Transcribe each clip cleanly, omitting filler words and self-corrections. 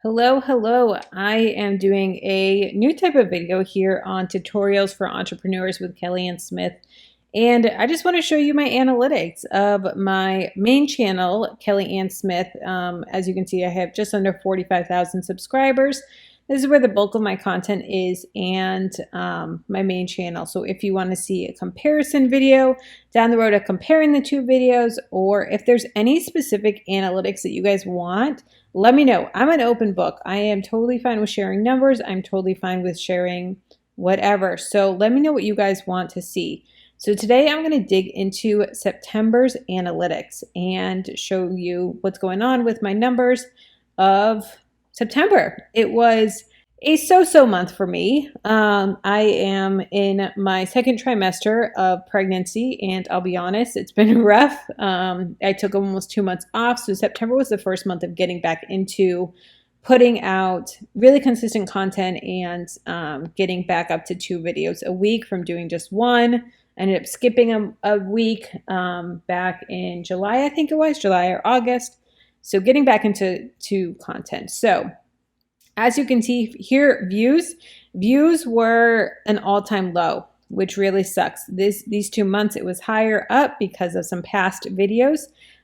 Hello, hello. I am doing a new type of video here on tutorials for entrepreneurs with Kelly Ann Smith. And I just want to show you my analytics of my main channel, Kelly Ann Smith. As you can see, I have just under 45,000 subscribers. This is where the bulk of my content is, and my main channel. So if you want to see a comparison video down the road of comparing the two videos, or if there's any specific analytics that you guys want, let me know. I'm an open book. I am totally fine with sharing numbers. I'm totally fine with sharing whatever. So let me know what you guys want to see. So today I'm going to dig into September's analytics and show you what's going on with my numbers of September. It was a so-so month for me. I am in my second trimester of pregnancy, and I'll be honest, it's been rough. I took almost 2 months off, so September was the first month of getting back into putting out really consistent content and getting back up to 2 videos a week from doing just one. I ended up skipping a week back in July, I think it was, July or August. So getting back into content. So as you can see here, views were an all-time low, which really sucks. These 2 months, it was higher up because of some past videos,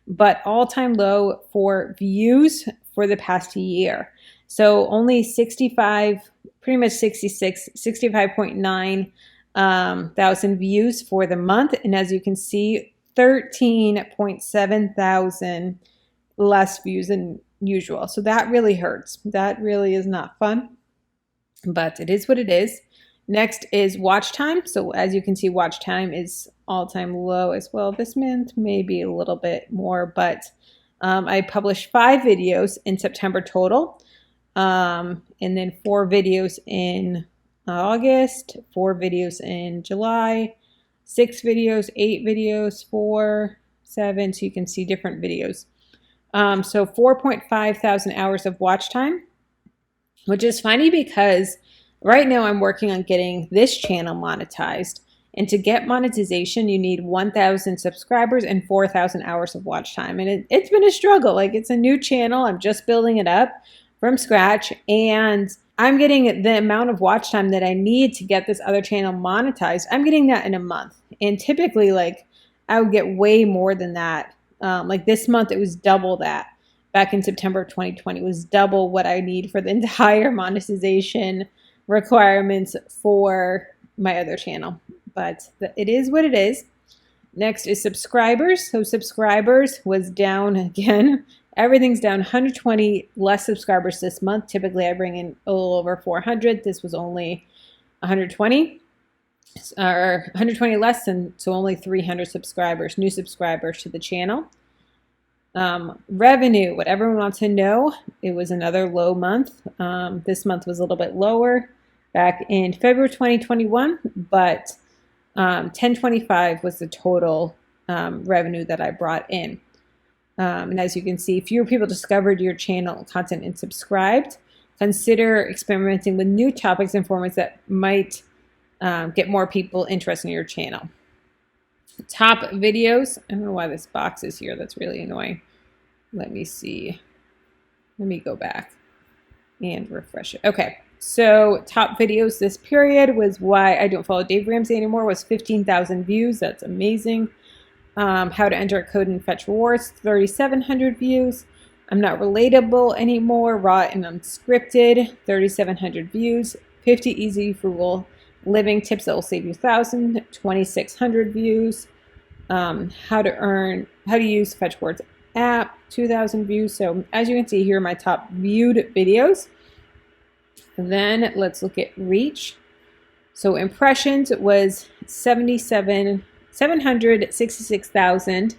but all-time low for views for the past year. So only 65, pretty much 66, 65.9 thousand views for the month. And as you can see, 13.7 thousand less views than usual. So that really hurts. That really is not fun, but it is what it is. Next is watch time. So as you can see, watch time is all-time low as well this month, maybe a little bit more, but I published 5 videos in September total, and then 4 videos in August, 4 videos in July, 6 videos, 8 videos, 4, 7, so you can see different videos. So 4.5 thousand hours of watch time, which is funny because right now I'm working on getting this channel monetized. And to get monetization, you need 1,000 subscribers and 4,000 hours of watch time. And it's been a struggle. Like, it's a new channel. I'm just building it up from scratch. And I'm getting the amount of watch time that I need to get this other channel monetized. I'm getting that in a month. And typically, like, I would get way more than that. Like this month, it was double that. Back in September of 2020, it was double what I need for the entire monetization requirements for my other channel. But it is what it is. Next is subscribers. So subscribers was down again. Everything's down. 120 less subscribers this month. Typically, I bring in a little over 400. This was only 120. Or 120 less, and so only 300 subscribers, new subscribers to the channel. Revenue, what everyone wants to know, it was another low month. This month was a little bit lower back in February 2021, but 1025 was the total revenue that I brought in. And as you can see, fewer people discovered your channel content and subscribed. Consider experimenting with new topics and formats that might get more people interested in your channel. Top videos. I don't know why this box is here. That's really annoying. Let me see. Let me go back and refresh it. Okay. So top videos this period was why I don't follow Dave Ramsey anymore, was 15,000 views. That's amazing. How to enter a code and fetch rewards, 3,700 views. I'm not relatable anymore, raw and unscripted, 3,700 views. 50 easy frugal living tips that will save you 1,000, 2,600 views. How to use Fetch Words app, 2,000 views. So as you can see here, my top viewed videos. And then let's look at reach. So impressions was 766,000,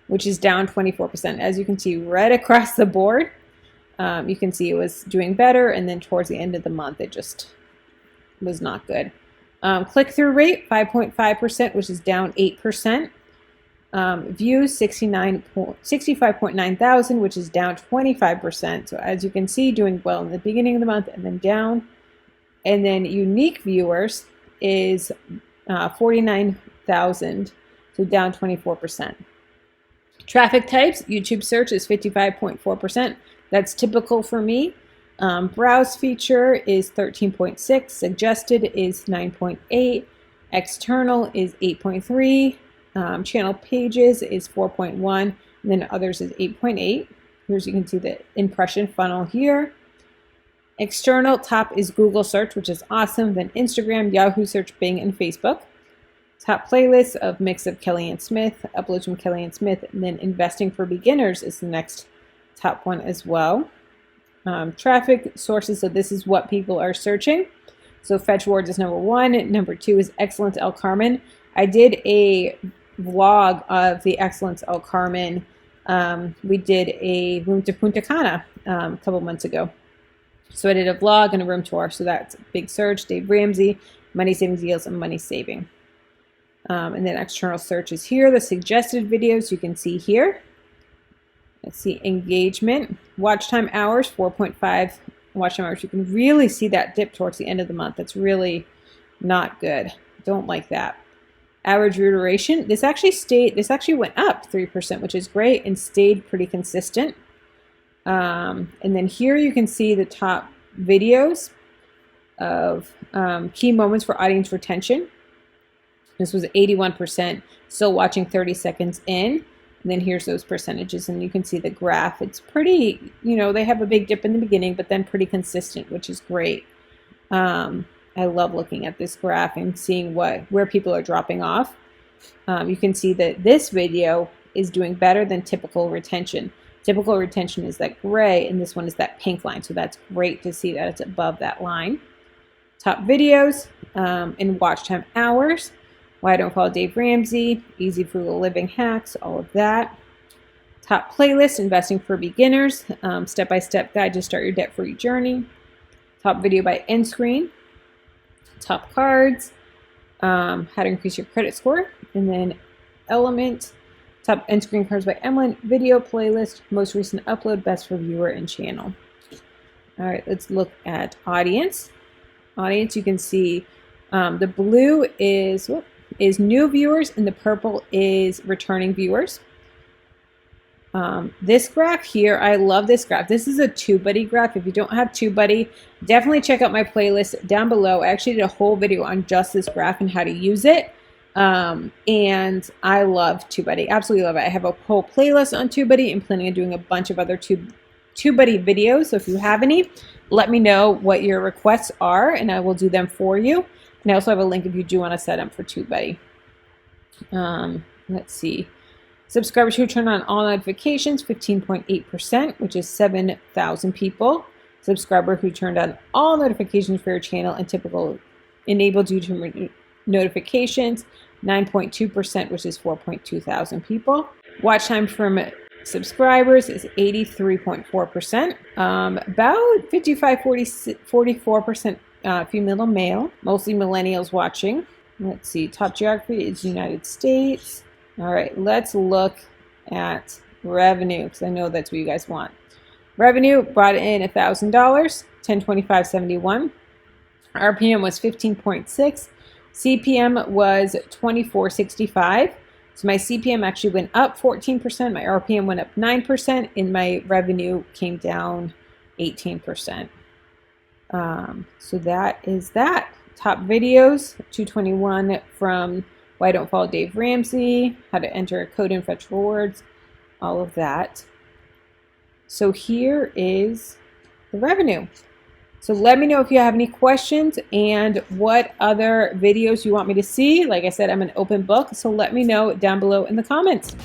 which is down 24%. As you can see right across the board, you can see it was doing better. And then towards the end of the month, it just was not good. Click-through rate, 5.5%, which is down 8%. Views, 65.9 thousand, which is down 25%. So as you can see, doing well in the beginning of the month and then down. And then unique viewers is 49,000, so down 24%. Traffic types, YouTube search is 55.4%. That's typical for me. Browse feature is 13.6, suggested is 9.8, external is 8.3, channel pages is 4.1, and then others is 8.8. Here's, you can see the impression funnel here. External top is Google search, which is awesome. Then Instagram, Yahoo search, Bing, and Facebook. Top playlist of mix of Kelly and Smith, uploads from Kelly and Smith, and then investing for beginners is the next top one as well. Traffic sources, so this is what people are searching. So fetch words is number 1. Number 2 is Excellence El Carmen. I did a vlog of the Excellence El Carmen. We did a room to Punta Cana a couple months ago. So I did a vlog and a room tour. So that's a big search. Dave Ramsey, money saving deals, and money saving. And then external search is here. The suggested videos you can see here. Let's see, engagement, watch time hours, 4.5 watch time hours. You can really see that dip towards the end of the month. That's really not good. Don't like that. Average view duration, this actually went up 3%, which is great, and stayed pretty consistent. And then here you can see the top videos of key moments for audience retention. This was 81%, still watching 30 seconds in. And then here's those percentages, and you can see the graph. It's pretty, they have a big dip in the beginning, but then pretty consistent, which is great. I love looking at this graph and seeing where people are dropping off. You can see that this video is doing better than typical retention. Typical retention is that gray, and this one is that pink line. So that's great to see that it's above that line. Top videos and watch time hours. Why I Don't Follow Dave Ramsey, Easy Frugal Living Hacks, all of that. Top playlist, Investing for Beginners, step-by-step guide to start your debt-free journey. Top video by Endscreen. Top cards, how to increase your credit score. And then Element, top Endscreen cards by Emlyn, video playlist, most recent upload, best for viewer and channel. All right, let's look at audience. Audience, you can see the blue is new viewers, and the purple is returning viewers. This graph here, I love this graph. This is a TubeBuddy graph. If you don't have TubeBuddy, definitely check out my playlist down below. I actually did a whole video on just this graph and how to use it. And I love TubeBuddy, absolutely love it. I have a whole playlist on TubeBuddy and planning on doing a bunch of other TubeBuddy videos. So if you have any, let me know what your requests are, and I will do them for you. And I also have a link if you do want to set up for TubeBuddy. Let's see. Subscribers who turn on all notifications, 15.8%, which is 7,000 people. Subscriber who turned on all notifications for your channel and typical enabled YouTube notifications, 9.2%, which is 4.2 thousand people. Watch time from subscribers is 83.4%. About 44% female and male, mostly millennials watching. Let's see, top geography is United States. All right, let's look at revenue, because I know that's what you guys want. Revenue brought in $1,000, 1025.71. RPM was 15.6. CPM was 24.65. So my CPM actually went up 14%, my RPM went up 9%, and my revenue came down 18%. So that is that. Top videos, 221 from Why Don't Follow Dave Ramsey, how to enter a code and fetch rewards, all of that. So here is the revenue. So let me know if you have any questions and what other videos you want me to see. Like I said, I'm an open book, so let me know down below in the comments.